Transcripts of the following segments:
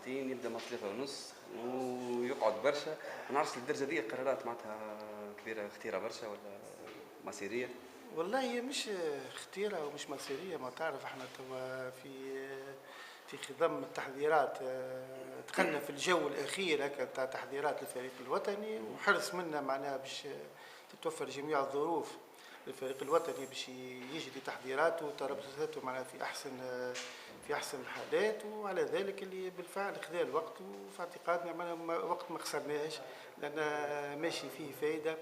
ساعتين، يبدا من 3:30 ويقعد برشا. ما نعرفش للدرجة دي القرارات معناتها كبيرة خطيرة برشا ولا مصيرية؟ والله هي مش اختيرة ومش مصيرية. ما تعرف احنا توا في خضم التحضيرات، دخلنا في الجو الأخير هكا بتاع تحضيرات الفريق الوطني، وحرص منا معناها باش تتوفر جميع الظروف للفريق الوطني باش يجري تحضيراته وتربصاته معناها في أحسن الحالات. وعلى ذلك اللي بالفعل خذا الوقت، وفي اعتقادنا معناها وقت ما خسرناهش، لأن ماشي فيه فايدة،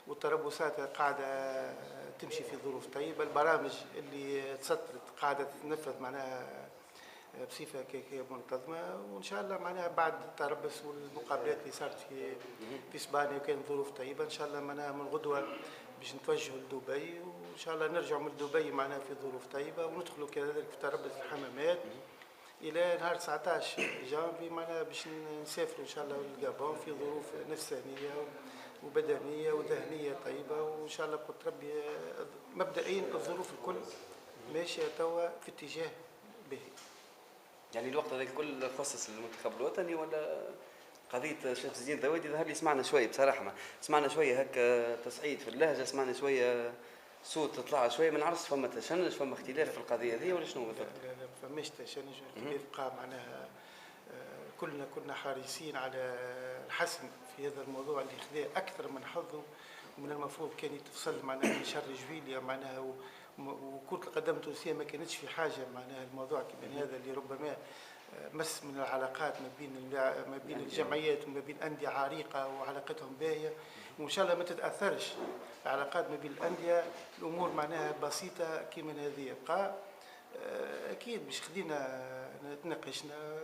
والتربصات قاعدة تمشي في ظروف طيبة. البرامج اللي تسطرت قاعدة تتنفذ معناها بصفة منتظمة، وإن شاء الله معناها بعد التربص والمقابلات اللي صارت في إسبانيا وكانت ظروف طيبة، إن شاء الله معناها من غدوة باش نتوجهوا لدبي، وإن شاء الله نرجعوا من دبي معناها في ظروف طيبة، وندخلوا كذلك في تربص الحمامات إلى نهار 19 جانفي معناها باش نسافروا إن شاء الله للجابون في ظروف نفسانية وبدنية وذهنية طيبة. وإن شاء الله بقدر ربي مبدئيا الظروف الكل ماشية توا في اتجاه باهي. يعني الوقت هذا الكل خصص للمنتخب الوطني ولا قضية الشيخ زين ذوادي؟ ظهر لي سمعنا شوية بصراحة، ما سمعنا شوية هكا تصعيد في اللهجة، سمعنا شوية صوت تطلع شوية، ما نعرفش فما تشنج فما اختلاف في القضية هذه ولا شنو بالضبط؟ لا لا فماش تشنج، يبقى معناها كلنا كنا حريصين على الحسم في هذا الموضوع اللي خذا أكثر من حظه، ومن المفروض كان يتفصل معناها من شر جويليا معناها، وكرة القدم التونسية ما كانتش في حاجة معناها الموضوع كمان هذا اللي ربما مس من العلاقات ما بين الجمعيات وما بين أندية عريقة وعلاقتهم باهية، وإن شاء الله ما تتأثرش العلاقات ما بين الأندية. الأمور معناها بسيطة كيما هذه بقى. أكيد باش خدينا تناقشنا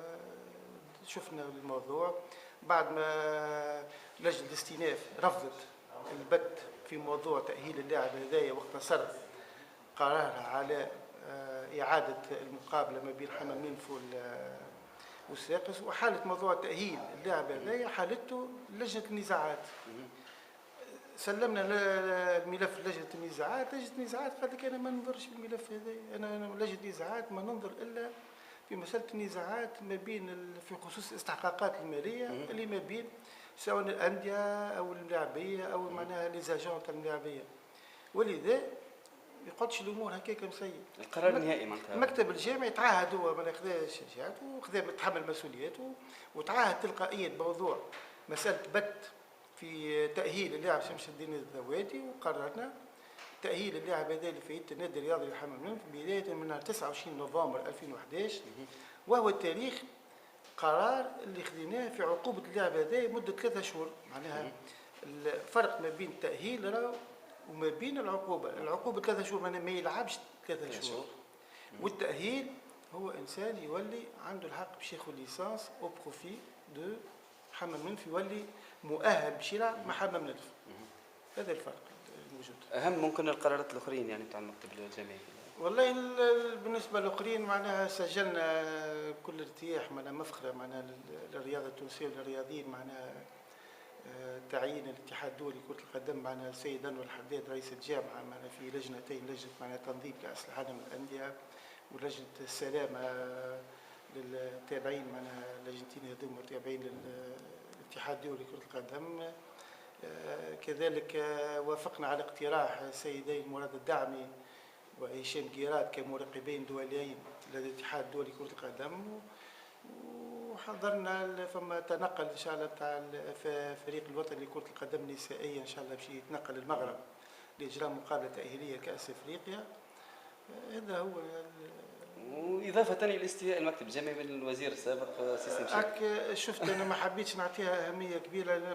شفنا الموضوع بعد ما لجنة الاستئناف رفضت البت في موضوع تأهيل اللاعب هذايا، واقتصر قرارها على إعادة المقابلة ما بين حمام منف والساقس، وحالة موضوع تأهيل اللاعب هذايا حالته لجنة النزاعات. سلمنا الملف لجنة النزاعات، لجنة النزاعات قالت لك أنا ما ننظرش في الملف هذا، أنا لجنة النزاعات ما ننظر إلا في مسألة النزاعات ما بين في خصوص الاستحقاقات المالية اللي ما بين سواء الأندية أو الملاعبية أو معناها ليزاجون تاع الملاعبية، ولذا ما يقعدش الأمور هكاك مسيء. القرار النهائي معناتها المكتب الجامعي تعهد هو ما خذا الشجاعات وخذا تحمل مسؤولياته، وتعهد تلقائيا بموضوع مسألة بت في تأهيل اللاعب شمس الدين الذواتي، وقررنا تأهيل اللاعب هذا لفريق النادي الرياضي لحمام منف بداية من نهار 29 نوفمبر 2011، وهو التاريخ قرار اللي خذيناه في عقوبة اللاعب هذا مدة 3 شهور. معناها الفرق ما بين التأهيل وما بين العقوبة 3 شهور، معناها ما يلعبش 3 شهور، والتأهيل هو إنسان يولي عنده الحق باش ياخذ ليسانس أو بروفي دو حمام منف، يولي مؤهل باش يلعب مع حمام منف. هذا الفرق الموجود. أهم ممكن القرارات الأخرين يعني بتاع المكتب الجامعي؟ والله بالنسبة للآخرين معناها سجلنا كل ارتياح معناها مفخرة معناها للرياضة التونسية وللرياضيين، معناها تعيين الاتحاد الدولي لكرة القدم معناها السيد أنور الحداد رئيس الجامعة معناها في لجنتين، لجنة معناها تنظيم كأس العالم للأندية ولجنة السلامة للتابعين معناها لجنتين هذوما تابعين للاتحاد الدولي لكرة القدم. كذلك وافقنا على اقتراح السيدين مراد الدعمي وهشام قيرات كمراقبين دوليين لدى الاتحاد الدولي لكرة القدم، وحضرنا فما تنقل ان شاء الله تاع الفريق الوطني لكرة القدم النسائية ان شاء الله باش يتنقل للمغرب لاجراء مقابلة تأهيلية كأس افريقيا. هذا هو. وإضافة لاستيلاء المكتب الجامعي من الوزير السابق سيسي مشاري. شفت أنا ما حبيتش نعطيها أهمية كبيرة،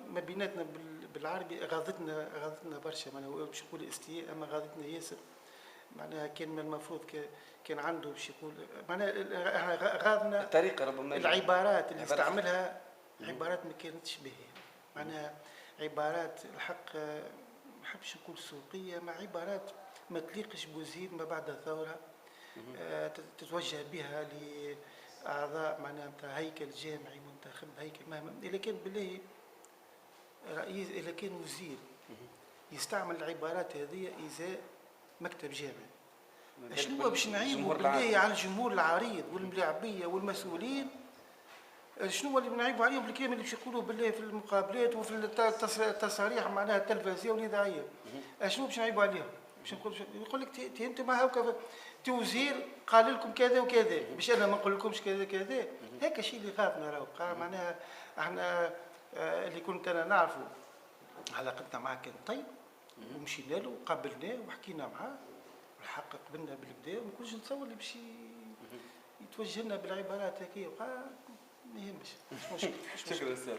ما بيناتنا بالعربي غاضتنا برشا، معناها باش يقول استياء أما غاضتنا ياسر. معناها كان من المفروض كان عنده باش يقول معناها غاضنا الطريقة ربما العبارات اللي استعملها عبارات ما كانتش باهية، معناها عبارات الحق ما نحبش نقول سوقية، مع عبارات ما تليقش بوزير ما بعد الثورة تتوجه بها لأعضاء معناها نتاع هيكل جامعي منتخب هيكل مهما إذا كان بالله رئيس إذا كان وزير يستعمل العبارات هذه إزاء مكتب جامعي. شنو باش نعيبوا بالله على الجمهور العريض والملاعبية والمسؤولين شنو اللي بنعيبوا عليهم بالكلام اللي باش يقولوا بالله في المقابلات وفي التصاريح معناها التلفزيونيه والاذاعيه. شنو باش نعيبوا عليهم؟ باش نقول يقول لك انتم هاكا توزير قال لكم كذا وكذا، باش انا ما نقول لكمش كذا كذا. هكا شيء اللي غابنا راهو معناها احنا اللي كنت انا نعرفه علاقتنا معاه كان طيب، ومشينا له وقابلناه وحكينا معاه والحق قبلنا بالكدا، وما كنتش نتصور اللي باش يتوجه لنا بالعبارات هكا. ما يهمش، مش مشكل. شكرا استاذ.